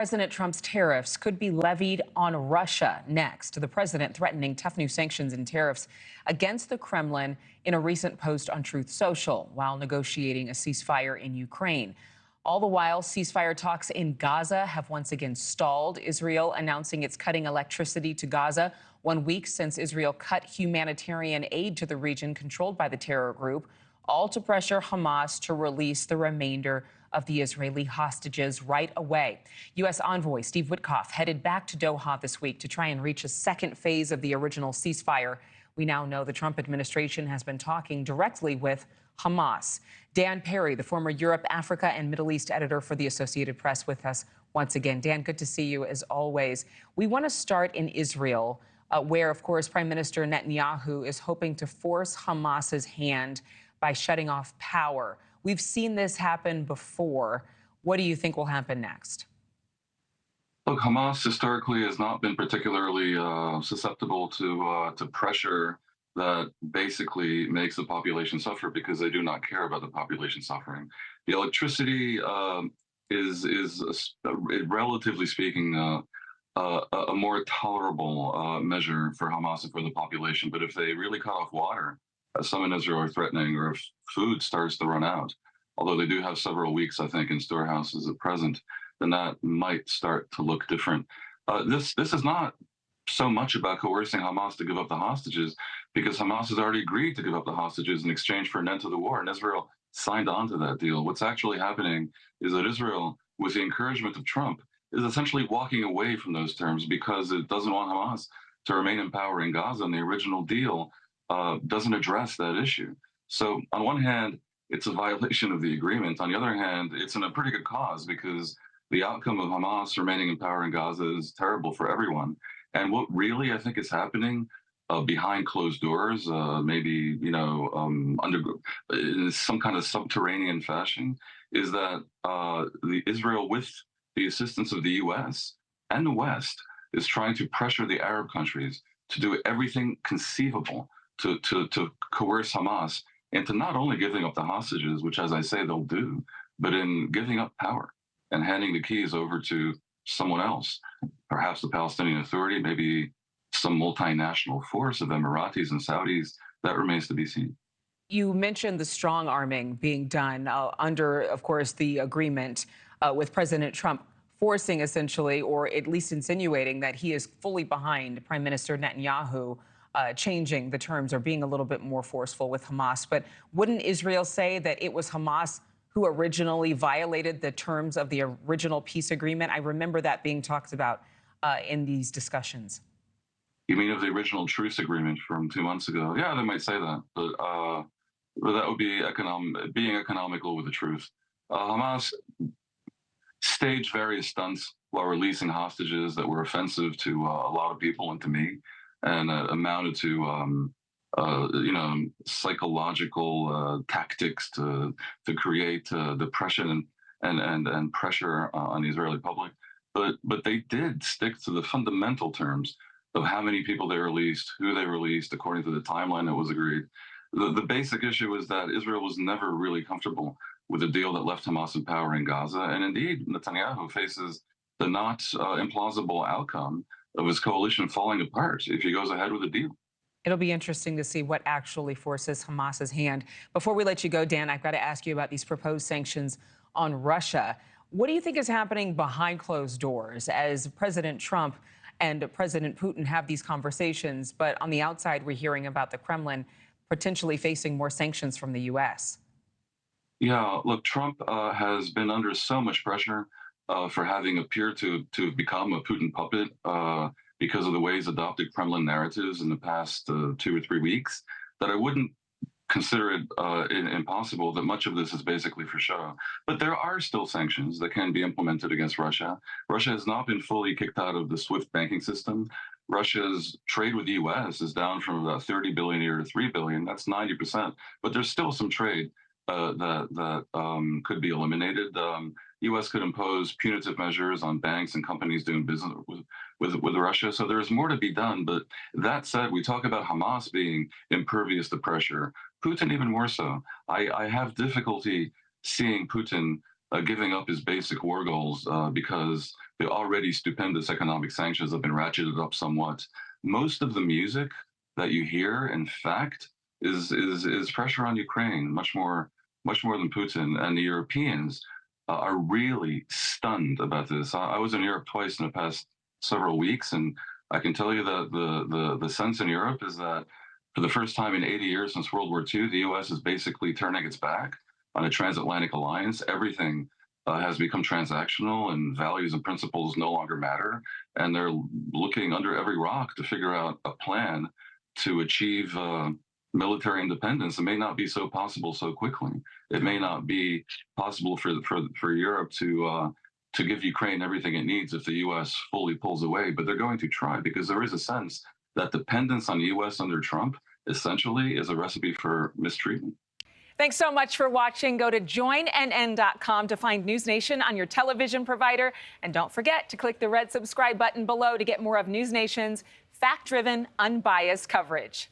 President Trump's tariffs could be levied on Russia next. The president threatening tough new sanctions and tariffs against the Kremlin in a recent post on Truth Social while negotiating a ceasefire in Ukraine. All the while, ceasefire talks in Gaza have once again stalled. Israel announcing it's cutting electricity to Gaza 1 week since Israel cut humanitarian aid to the region controlled by the terror group, all to pressure Hamas to release the remainder of the Israeli hostages right away. U.S. envoy Steve Witkoff headed back to Doha this week to try and reach a second phase of the original ceasefire. We now know the Trump administration has been talking directly with Hamas. Dan Perry, the former Europe, Africa, and Middle East editor for the Associated Press, with us once again. Dan, good to see you as always. We want to start in Israel, where, of course, Prime Minister Netanyahu is hoping to force Hamas's hand by shutting off power. We've seen this happen before. What do you think will happen next? Look, Hamas historically has not been particularly susceptible to pressure that basically makes the population suffer because they do not care about the population suffering. The electricity is relatively speaking, a more tolerable measure for Hamas and for the population. But if they really cut off water, as some in Israel are threatening, or if food starts to run out, although they do have several weeks, I think, in storehouses at present, then that might start to look different. This is not so much about coercing Hamas to give up the hostages, because Hamas has already agreed to give up the hostages in exchange for an end to the war, and Israel signed on to that deal. What's actually happening is that Israel, with the encouragement of Trump, is essentially walking away from those terms because it doesn't want Hamas to remain in power in Gaza, and the original deal doesn't address that issue. So on one hand, it's a violation of the agreement. On the other hand, it's in a pretty good cause because the outcome of Hamas remaining in power in Gaza is terrible for everyone. And what really I think is happening behind closed doors, maybe, under in some kind of subterranean fashion, is that Israel, with the assistance of the U.S. and the West, is trying to pressure the Arab countries to do everything conceivable to coerce Hamas into not only giving up the hostages, which, as I say, they'll do, but in giving up power and handing the keys over to someone else, perhaps the Palestinian Authority, maybe some multinational force of Emiratis and Saudis. That remains to be seen. You mentioned the strong arming being done under, of course, the agreement with President Trump, forcing essentially, or at least insinuating, that he is fully behind Prime Minister Netanyahu changing the terms or being a little bit more forceful with Hamas. But wouldn't Israel say that it was Hamas who originally violated the terms of the original peace agreement? I remember that being talked about in these discussions. You mean of the original truce agreement from 2 months ago? Yeah, they might say that, but that would be being economical with the truth. Hamas staged various stunts while releasing hostages that were offensive to a lot of people and to me, and amounted to psychological tactics to create depression and pressure on the Israeli public. But they did stick to the fundamental terms of how many people they released, who they released, according to the timeline that was agreed. The basic issue is that Israel was never really comfortable with a deal that left Hamas in power in Gaza. And indeed, Netanyahu faces the not implausible outcome of his coalition falling apart if he goes ahead with the deal. It'll be interesting to see what actually forces Hamas's hand. Before we let you go, Dan, I've got to ask you about these proposed sanctions on Russia. What do you think is happening behind closed doors as President Trump and President Putin have these conversations, but on the outside, we're hearing about the Kremlin potentially facing more sanctions from the U.S.? Yeah, look, Trump has been under so much pressure for having appeared to become a Putin puppet because of the way he's adopted Kremlin narratives in the past 2 or 3 weeks, that I wouldn't consider it impossible that much of this is basically for show. But there are still sanctions that can be implemented against Russia. Russia has not been fully kicked out of the SWIFT banking system. Russia's trade with the U.S. is down from about 30 billion a year to 3 billion. That's 90%. But there's still some trade that could be eliminated. U.S. could impose punitive measures on banks and companies doing business with Russia. So there's more to be done. But that said, we talk about Hamas being impervious to pressure. Putin even more so. I have difficulty seeing Putin giving up his basic war goals because the already stupendous economic sanctions have been ratcheted up somewhat. Most of the music that you hear, in fact, is pressure on Ukraine, much more than Putin. And the Europeans are really stunned about this. I was in Europe twice in the past several weeks, and I can tell you that the sense in Europe is that for the first time in 80 years since World War II, the U.S. is basically turning its back on a transatlantic alliance. Everything has become transactional, and values and principles no longer matter. And they're looking under every rock to figure out a plan to achieve military independence. It may not be so possible so quickly. It may not be possible for Europe to give Ukraine everything it needs if the U.S. fully pulls away, but they're going to try, because there is a sense that dependence on the U.S. under Trump essentially is a recipe for mistreatment. Thanks so much for watching. Go to joinnn.com to find News Nation on your television provider. And don't forget to click the red subscribe button below to get more of News Nation's fact-driven, unbiased coverage.